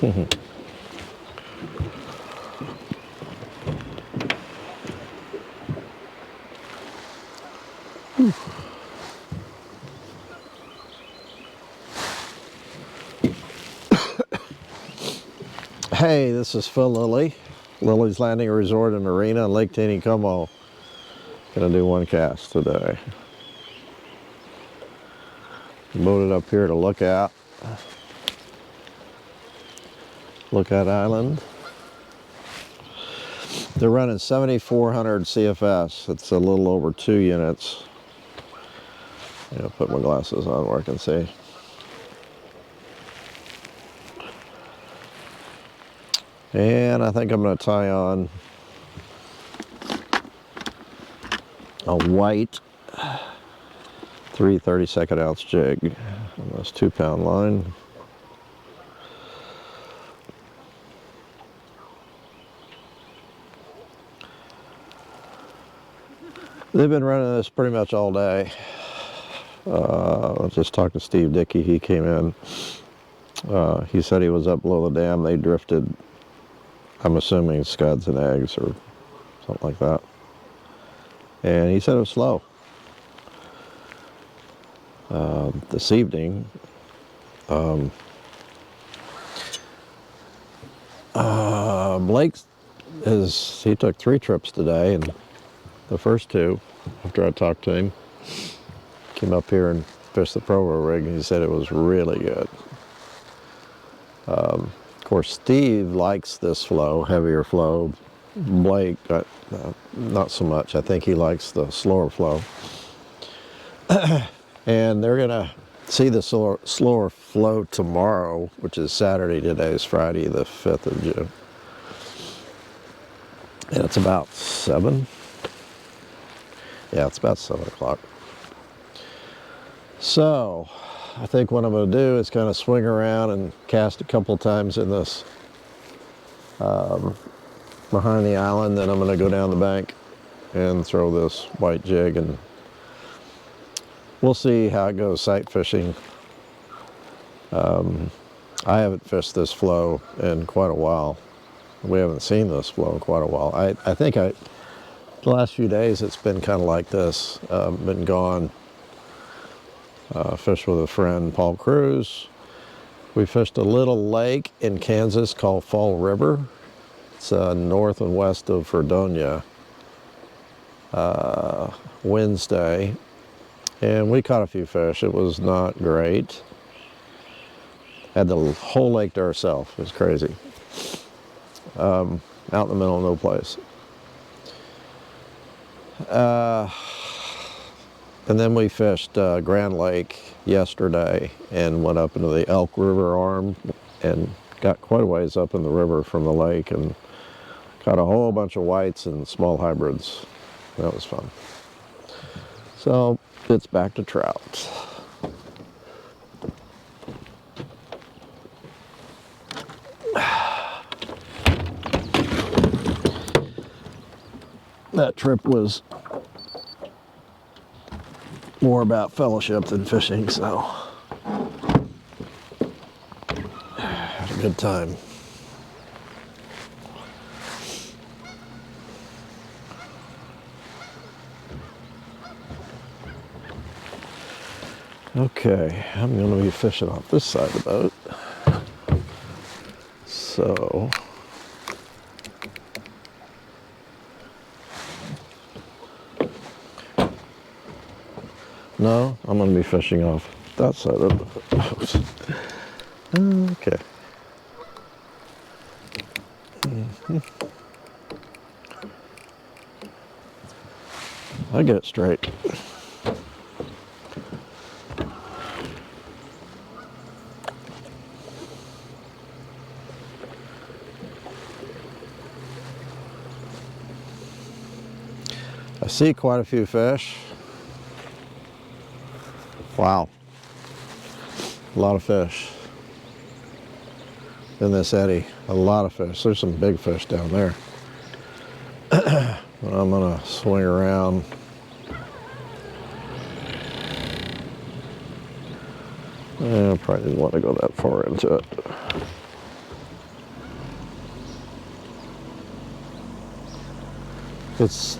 Hey, this is Phil Lilley, Lilley's Landing Resort and Marina in Lake Taneycomo. Gonna do one cast today. Boated up here to Lookout Island. They're running 7,400 CFS. It's a little over 2 units. I'll put my glasses on where I can see. And I think I'm going to tie on a white 3/32 ounce jig on this 2-pound line. They've been running this pretty much all day. I just talked to Steve Dickey. He came in. He said he was up below the dam. They drifted, I'm assuming, scuds and eggs or something like that. And he said it was slow. This evening, Blake he took 3 trips today, and the first 2, after I talked to him, came up here and fished the Provo rig, and he said it was really good. Of course, Steve likes this flow, heavier flow. Blake, not so much. I think he likes the slower flow. And they're gonna see the slower flow tomorrow, which is Saturday. Today is Friday, the 5th of June. And it's about 7. Yeah, it's about 7 o'clock. So, I think what I'm going to do is kind of swing around and cast a couple times in this behind the island. Then I'm going to go down the bank and throw this white jig, and we'll see how it goes sight fishing. I haven't fished this flow in quite a while. We haven't seen this flow in quite a while. I think the last few days it's been kind of like this. Been gone. Fished with a friend, Paul Cruz. We fished a little lake in Kansas called Fall River. It's north and west of Fredonia. Wednesday. And we caught a few fish. It was not great. Had the whole lake to ourselves. It was crazy. Out in the middle of no place. And then we fished Grand Lake yesterday and went up into the Elk River arm and got quite a ways up in the river from the lake and caught a whole bunch of whites and small hybrids. That was fun. So it's back to trout. That trip was more about fellowship than fishing, so had a good time. Okay, I'm going to be fishing off this side of the boat. So no, I'm going to be fishing off that side of the boat. Okay. I get it straight. I see quite a few fish. Wow. A lot of fish in this eddy. A lot of fish. There's some big fish down there. But I'm going to swing around. I probably didn't want to go that far into it. It's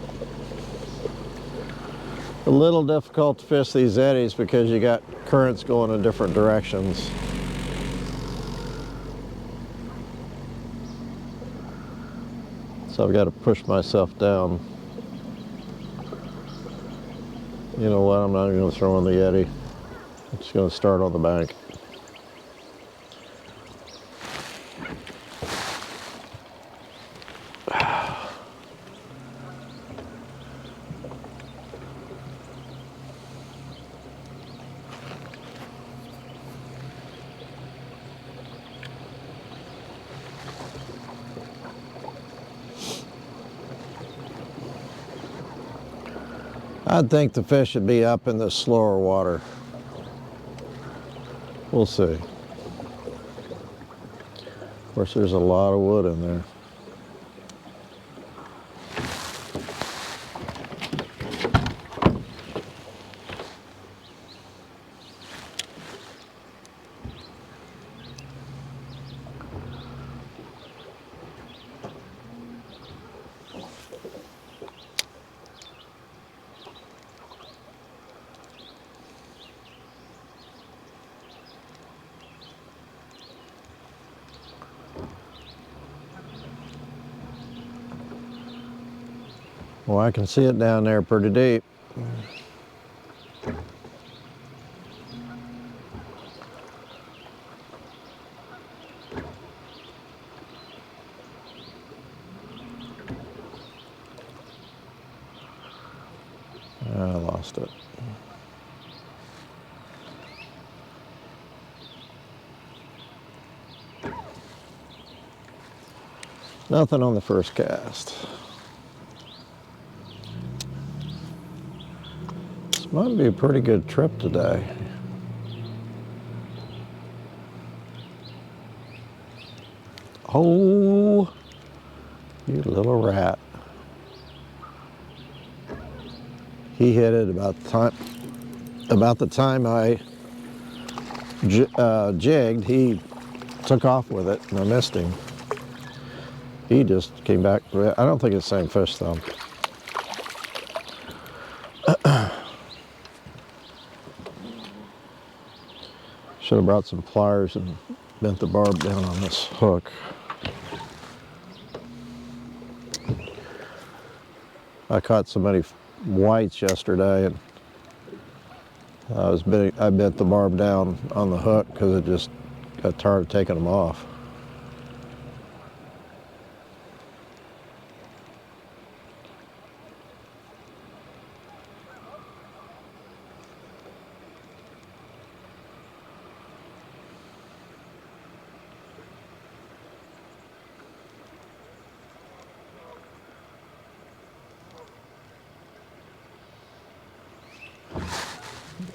a little difficult to fish these eddies because you got currents going in different directions. So I've got to push myself down. You know what, I'm not even going to throw in the eddy. I'm just going to start on the bank. I'd think the fish should be up in the slower water. We'll see. Of course, there's a lot of wood in there. Well, I can see it down there pretty deep. I lost it. Nothing on the first cast. This might be a pretty good trip today. Oh, you little rat. He hit it about the time I jigged. He took off with it and I missed him. He just came back. I don't think it's the same fish though. Should have brought some pliers and bent the barb down on this hook. I caught so many whites yesterday, and I bent the barb down on the hook because it just got tired of taking them off.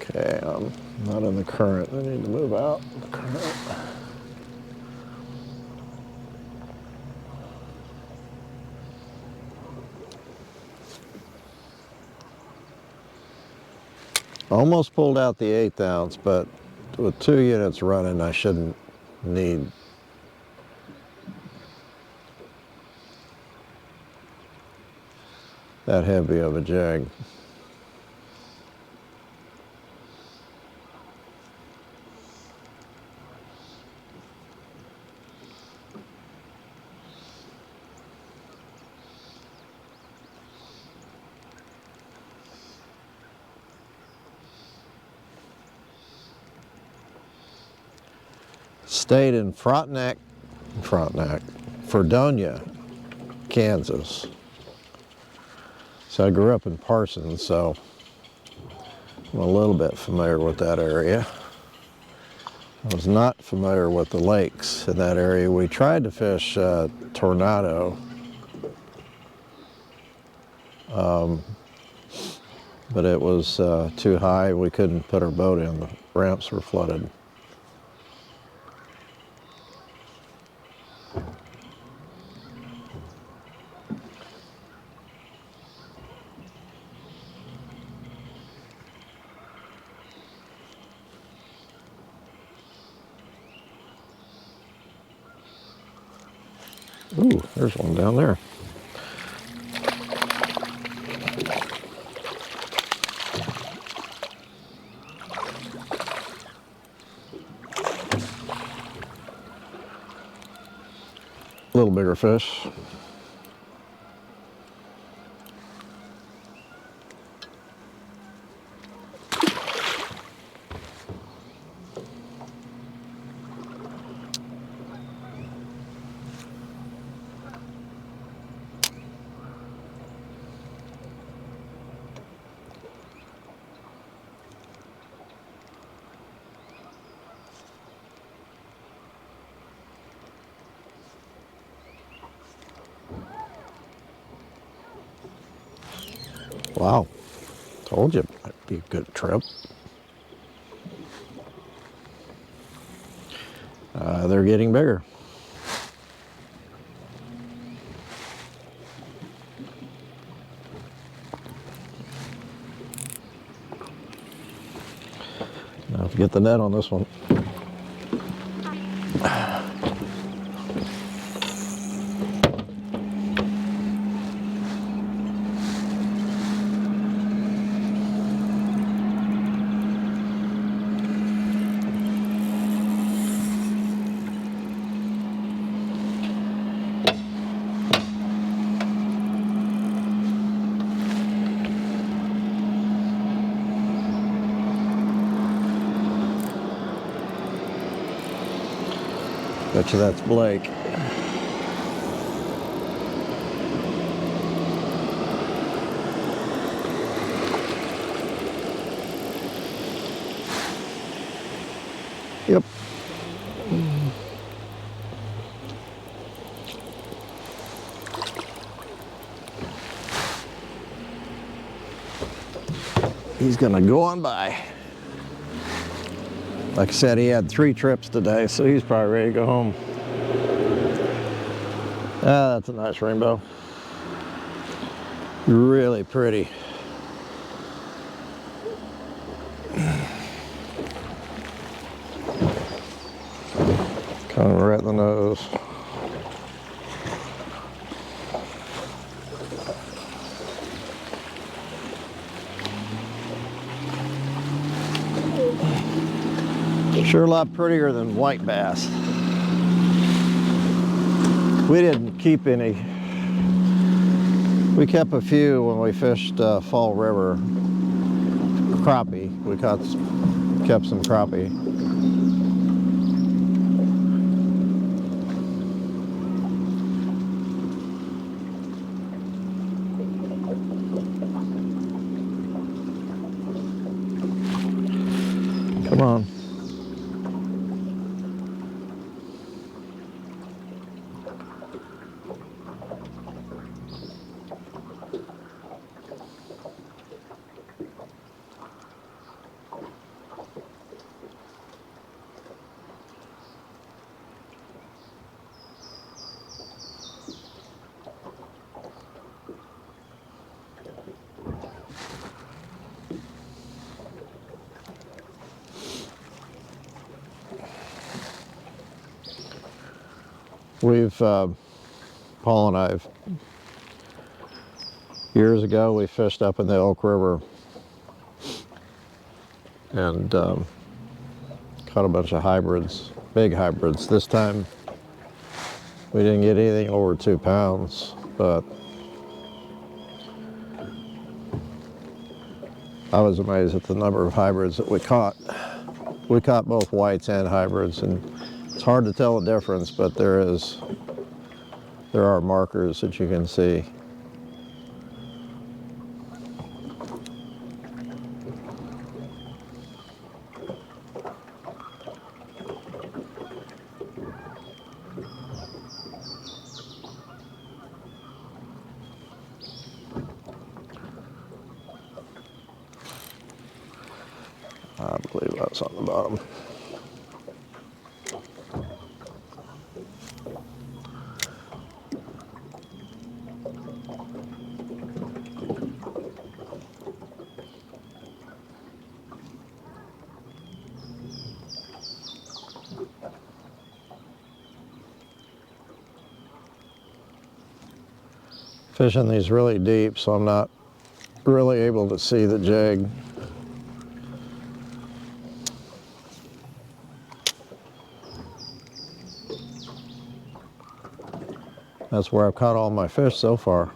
Okay, I'm not in the current. I need to move out the current. Almost pulled out the 1/8 ounce, but with 2 units running, I shouldn't need that heavy of a jig. Stayed in Fredonia, Kansas. So I grew up in Parsons, so I'm a little bit familiar with that area. I was not familiar with the lakes in that area. We tried to fish Tornado, but it was too high. We couldn't put our boat in. The ramps were flooded. Ooh, there's one down there. little bigger fish. Wow, told you it might be a good trip. They're getting bigger. Now to get the net on this one. Bet you that's Blake. Yep. He's gonna go on by. Like I said, he had 3 trips today, so he's probably ready to go home. Ah, that's a nice rainbow. Really pretty. Kind of right in the nose. Sure a lot prettier than white bass. We didn't keep any. We kept a few when we fished Fall River. Crappie. We kept some crappie. Come on. We've, Paul and I, years ago we fished up in the Elk River and caught a bunch of hybrids, big hybrids. This time we didn't get anything over 2 pounds, but I was amazed at the number of hybrids that we caught. We caught both whites and hybrids, and it's hard to tell the difference, but there are markers that you can see. I believe that's on the bottom. Fishing these really deep, so I'm not really able to see the jig. That's where I've caught all my fish so far.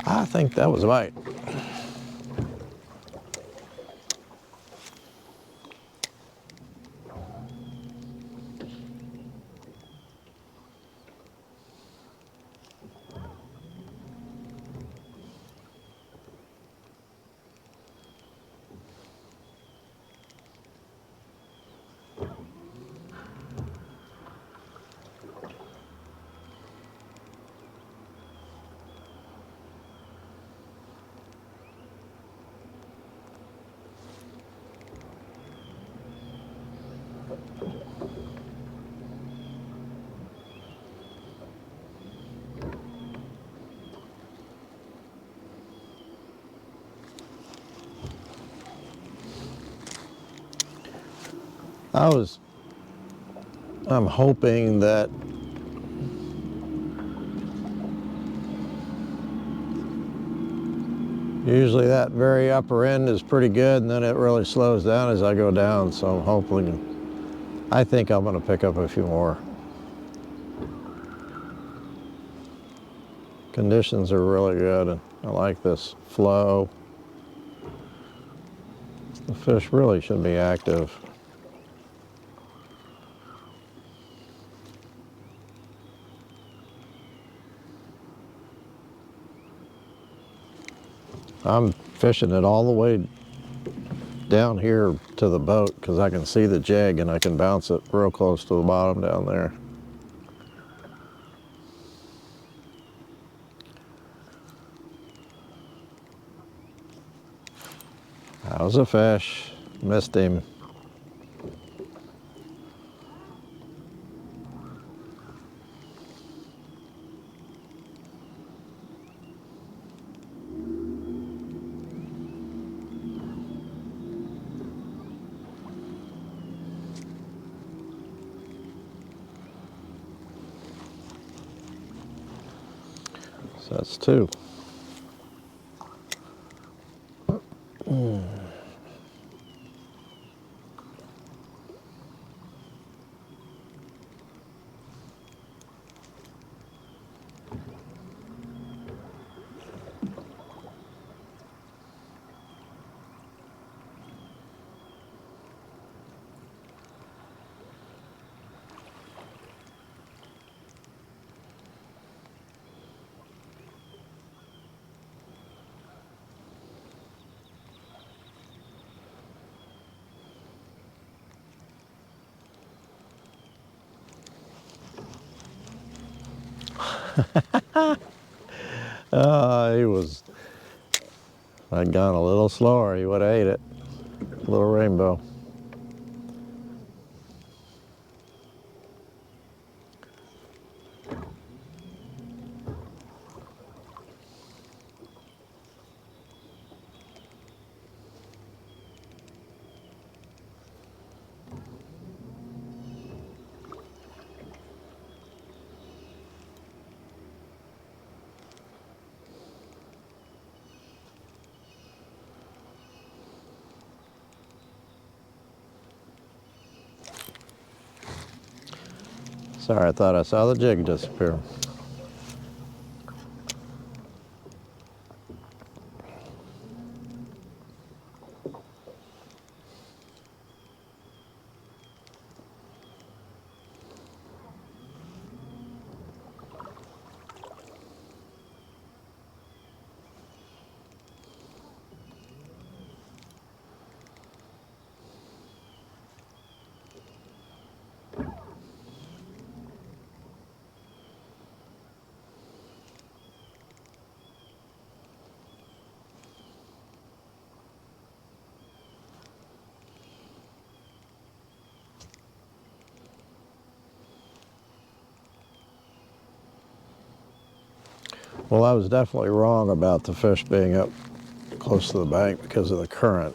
I think that was a bite. I'm hoping that usually that very upper end is pretty good, and then it really slows down as I go down, so hopefully, I think I'm going to pick up a few more. Conditions are really good, and I like this flow. The fish really should be active. I'm fishing it all the way down here to the boat because I can see the jig and I can bounce it real close to the bottom down there. That was a fish. Missed him. So that's two. He was, if I'd gone a little slower, he would have ate it. Little rainbow. Sorry, I thought I saw the jig disappear. Well, I was definitely wrong about the fish being up close to the bank because of the current.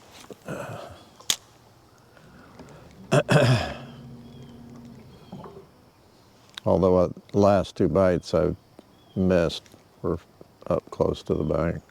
Although the last two bites I missed were up close to the bank.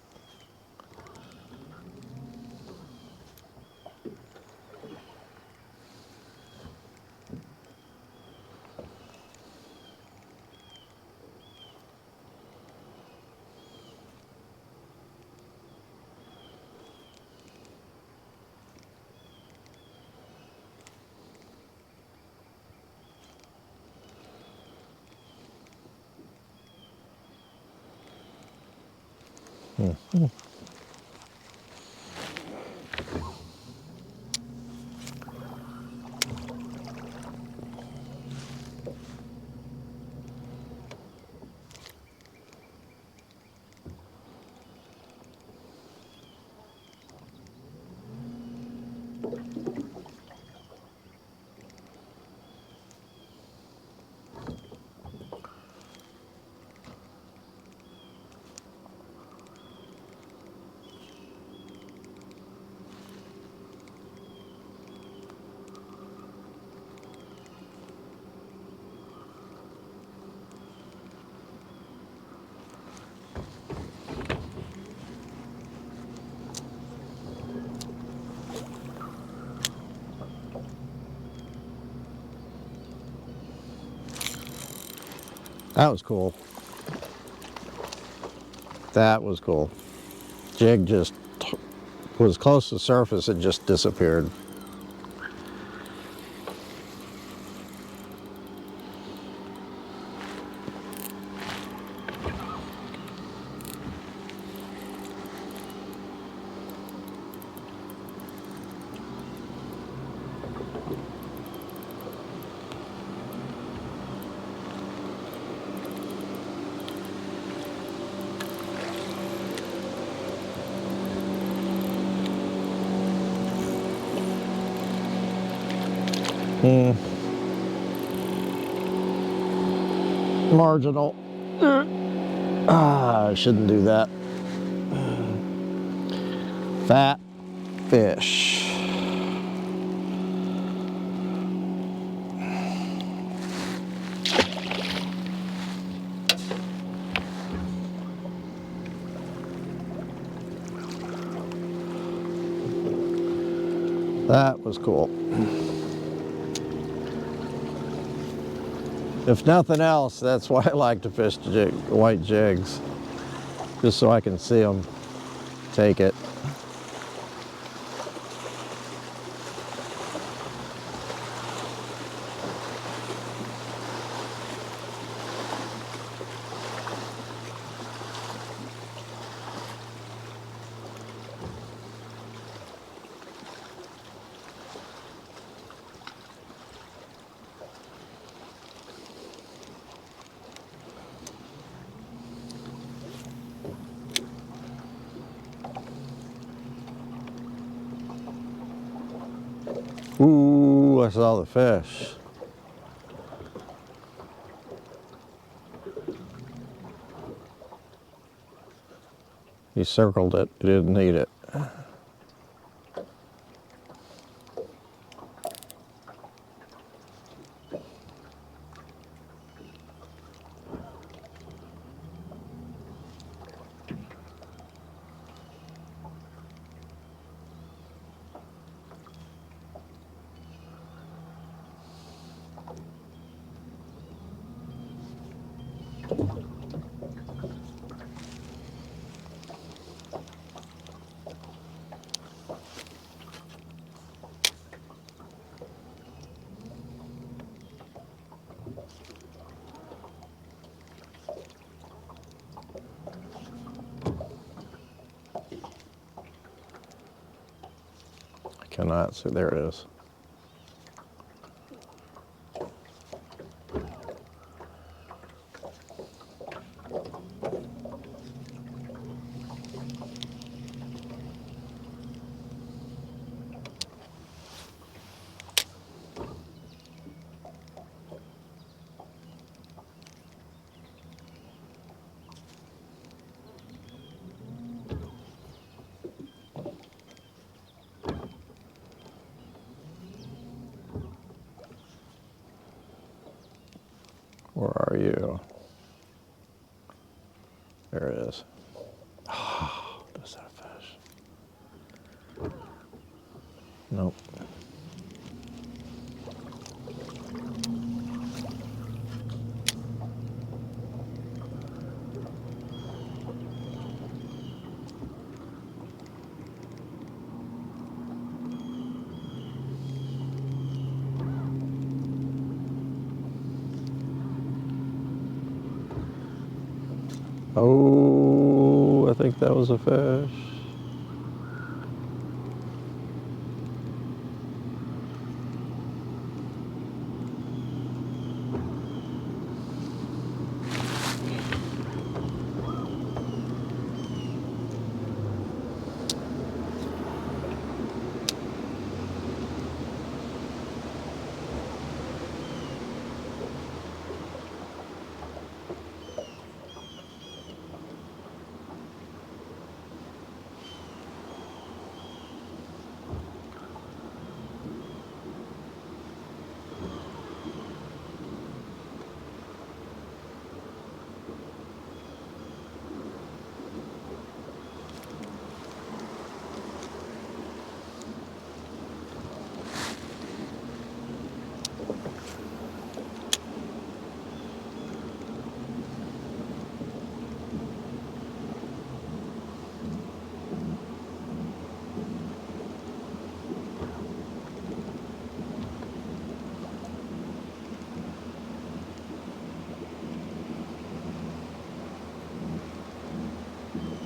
That was cool. That was cool. Jig just was close to the surface, it just disappeared. Marginal. I shouldn't do that. Fat fish. That was cool. If nothing else, that's why I like to fish white jigs. Just so I can see them, take it. Ooh, I saw the fish. He circled it, he didn't need it. Cannot see. There it is. Where are you? There it is. Oh, is that a fish? Nope. Oh, I think that was a fish.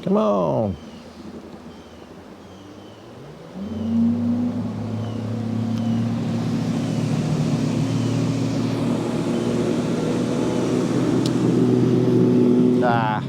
Come on. Ah.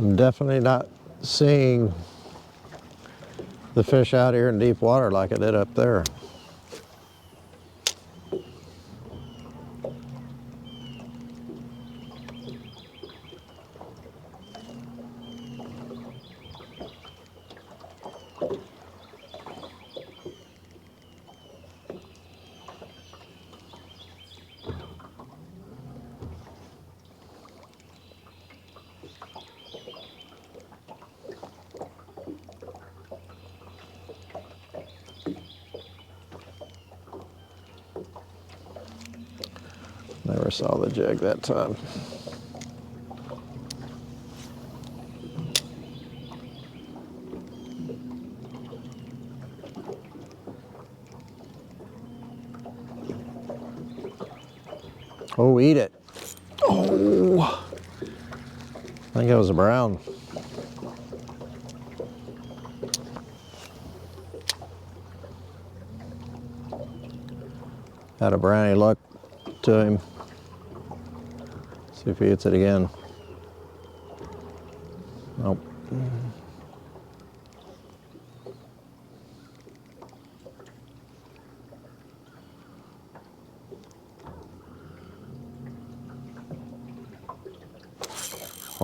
I'm definitely not seeing the fish out here in deep water like I did up there. Never saw the jig that time. Oh, eat it. Oh, I think it was a brown. Had a brownie luck to him. See if he hits it again. Nope.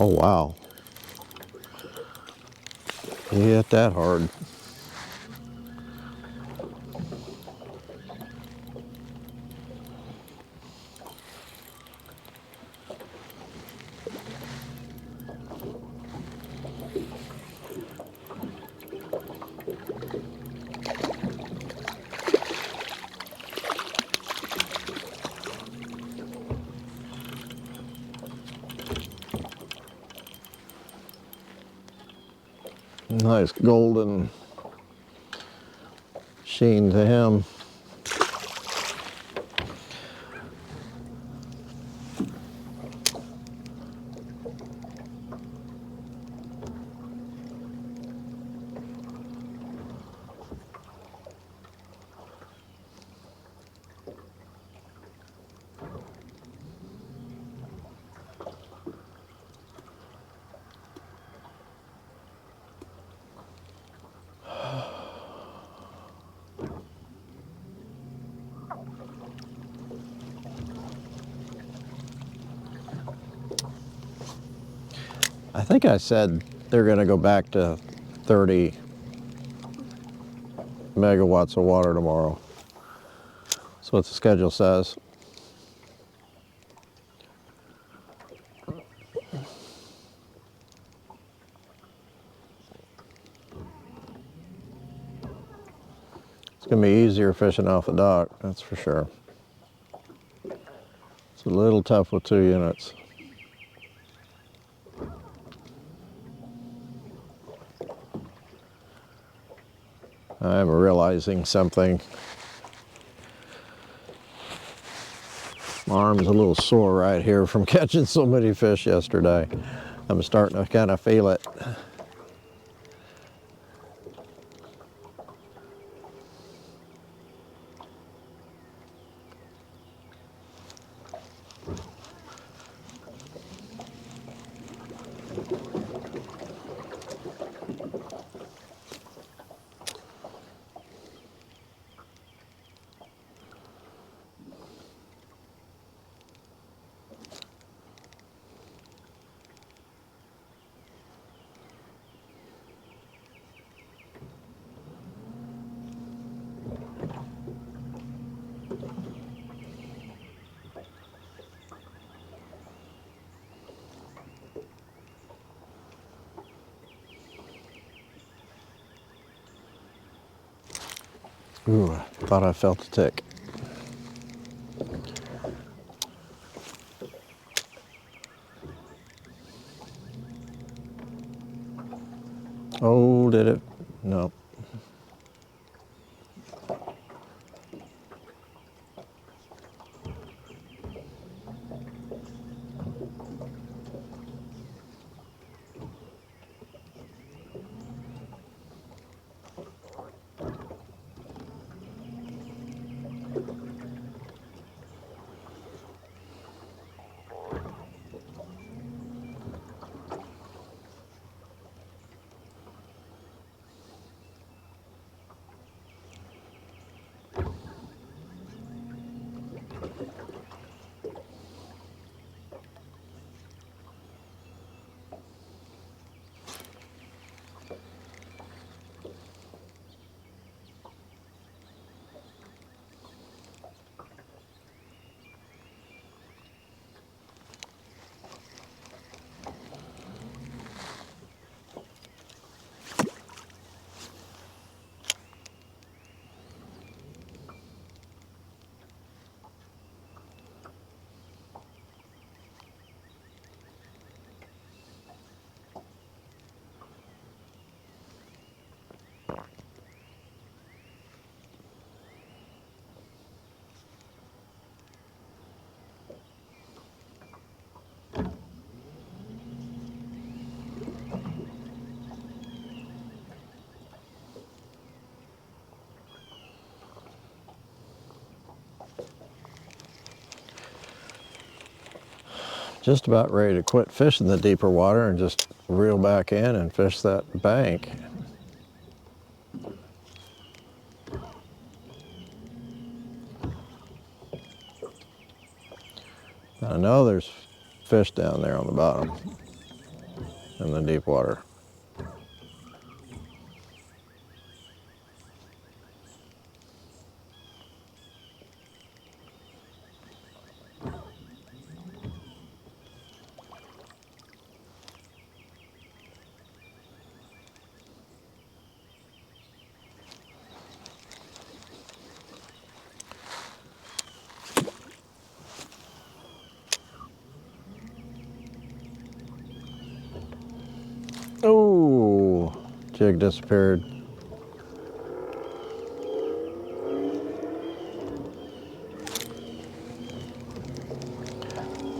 Oh, wow. You hit that hard. Nice golden sheen to him. I think I said they're going to go back to 30 megawatts of water tomorrow. That's what the schedule says. It's going to be easier fishing off the dock, that's for sure. It's a little tough with 2 units. I'm realizing something. My arm's a little sore right here from catching so many fish yesterday. I'm starting to kind of feel it. Ooh, I thought I felt a tick. Oh, did it? No. Just about ready to quit fishing the deeper water and just reel back in and fish that bank. I know there's fish down there on the bottom. in the deep water. Oh, jig disappeared.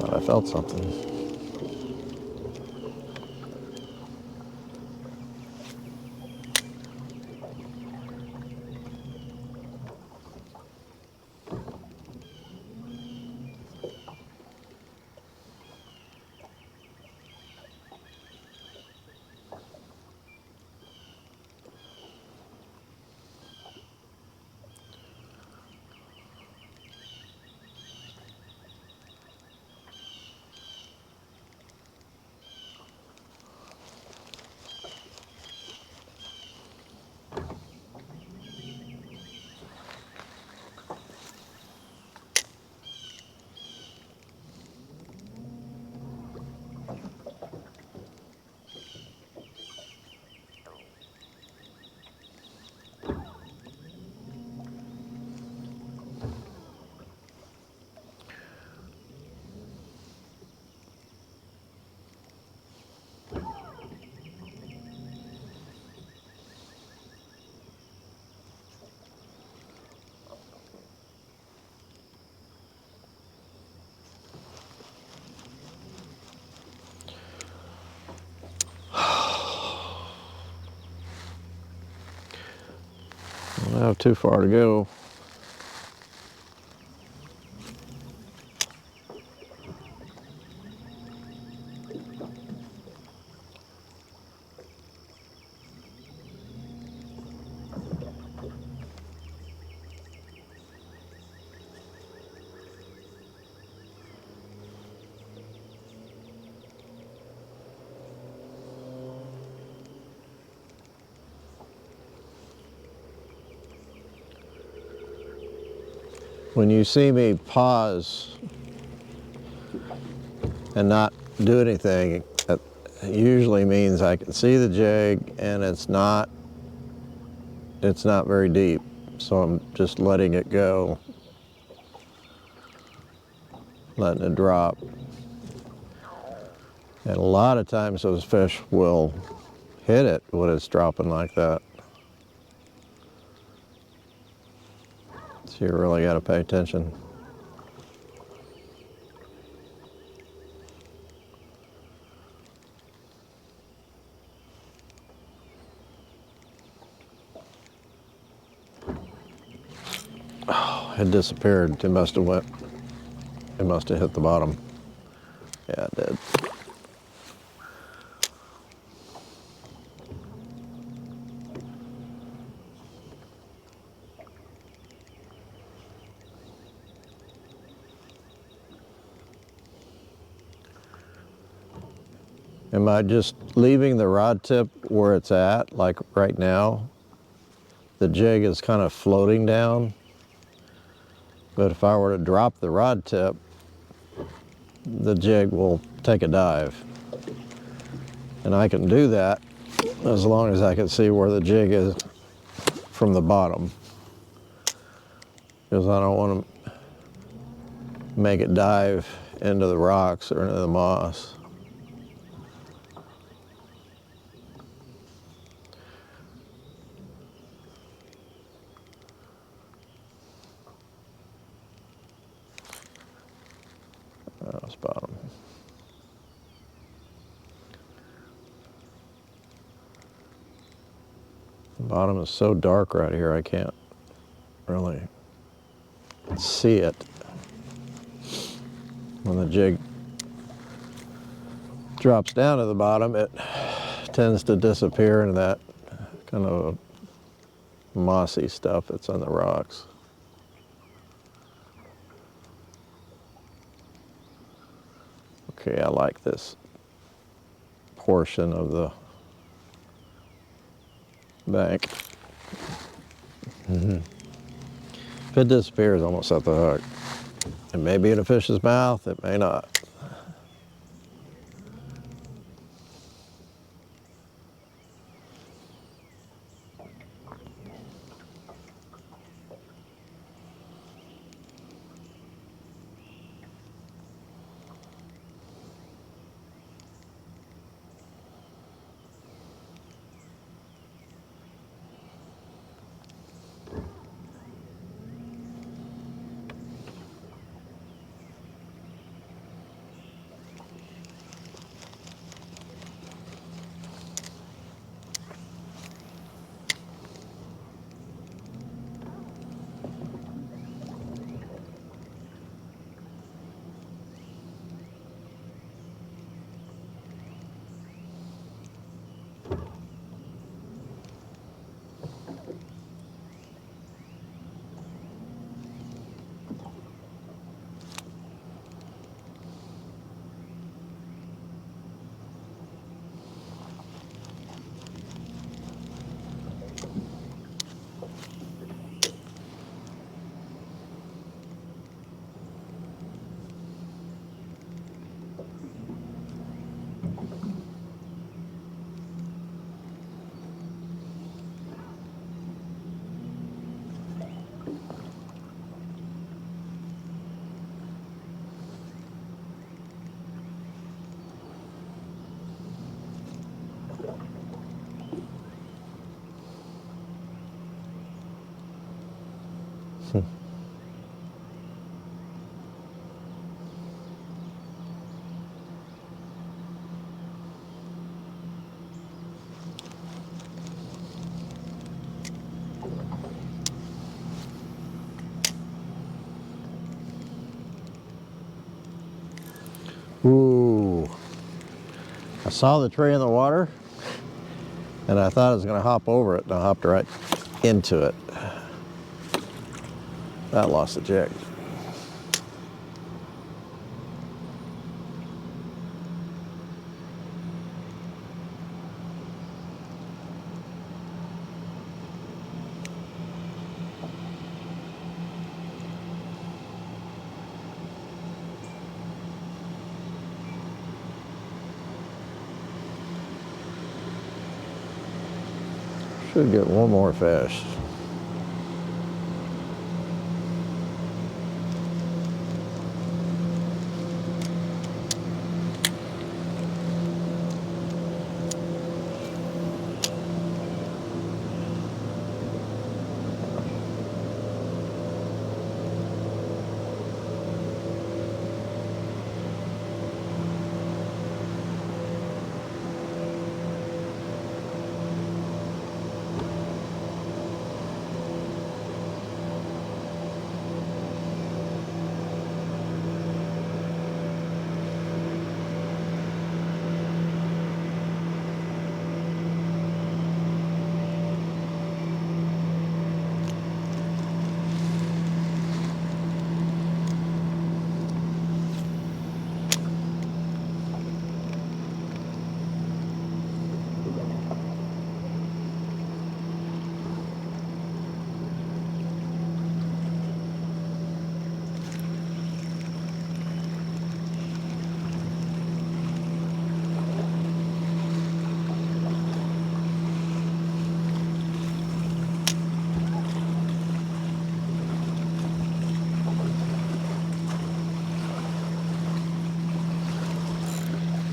Thought I felt something. I don't have too far to go. When you see me pause and not do anything, that usually means I can see the jig and it's not very deep. So I'm just letting it go, letting it drop. And a lot of times those fish will hit it when it's dropping like that. So you really got to pay attention. Oh, it disappeared. It must have hit the bottom. Yeah, it did. Am I just leaving the rod tip where it's at, like right now? The jig is kind of floating down. But if I were to drop the rod tip, the jig will take a dive. And I can do that as long as I can see where the jig is from the bottom. Because I don't want to make it dive into the rocks or into the moss. That's bottom. The bottom is so dark right here, I can't really see it. When the jig drops down to the bottom, it tends to disappear into that kind of mossy stuff that's on the rocks. Okay, I like this portion of the bank. If it disappears, I'm gonna set the hook. It may be in a fish's mouth, it may not. Ooh, I saw the tree in the water and I thought I was gonna hop over it, and I hopped right into it. That lost the jig. Should get one more fish.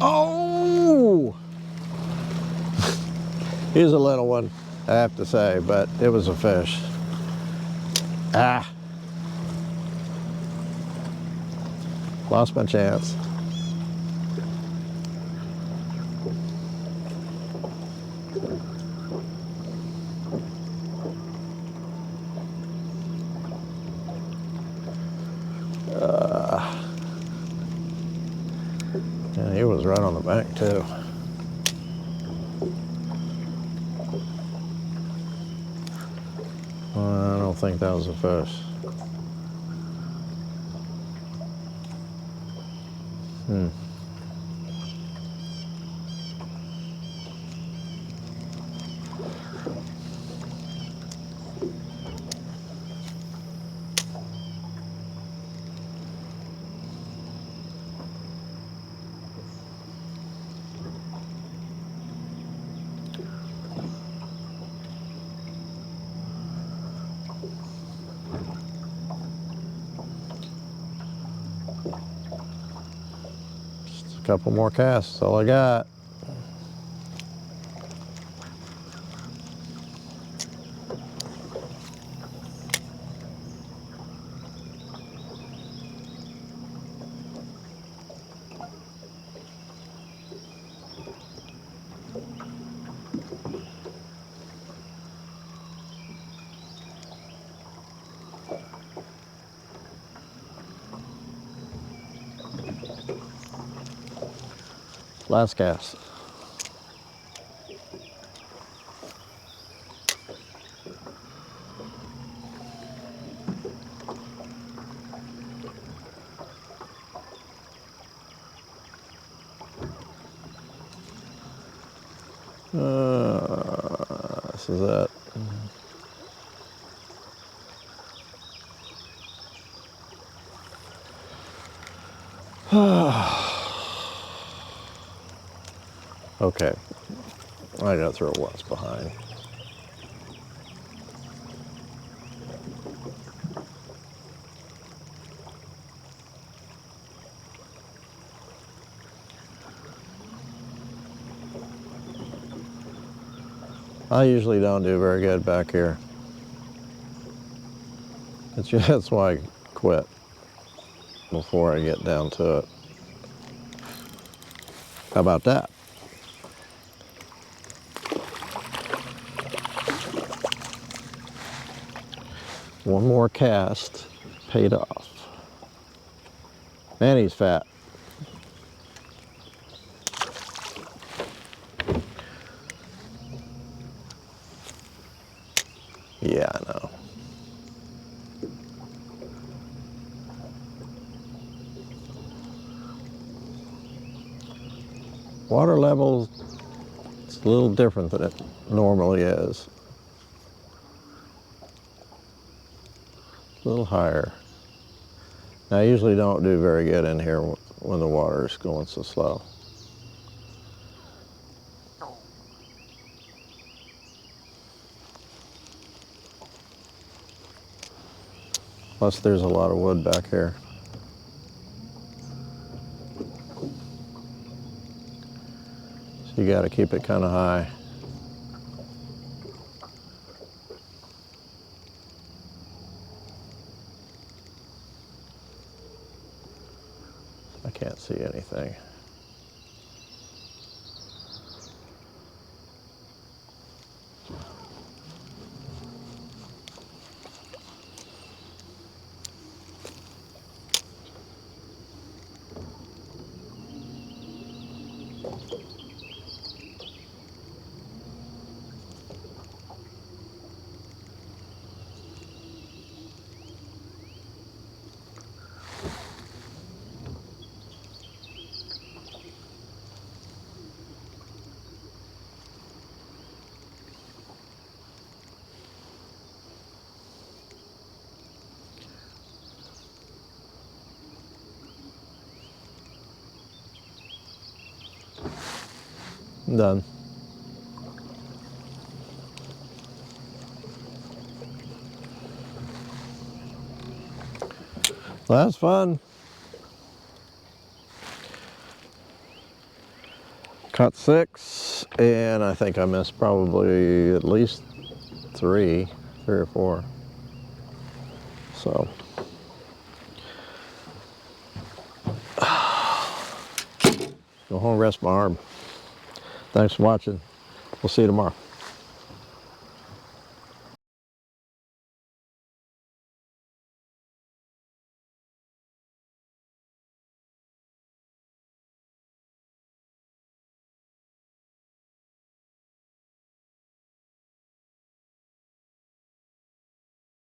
Oh! He's a little one, I have to say, but it was a fish. Ah! Lost my chance. Yeah, he was right on the bank too. I don't think that was a fish. Couple more casts, that's all I got. Last cast. This is it. Okay, I gotta throw what's behind. I usually don't do very good back here. That's why I quit before I get down to it. How about that? One more cast, paid off. Man, he's fat. Yeah, I know. Water level, it's a little different than it normally is. A little higher. Now, I usually don't do very good in here when the water is going so slow. Plus, there's a lot of wood back here. So you got to keep it kind of high. I can't see anything. I'm done. Well, that's fun. Caught 6, and I think I missed probably at least 3 or 4. So, go home and rest my arm. Thanks for watching. We'll see you tomorrow.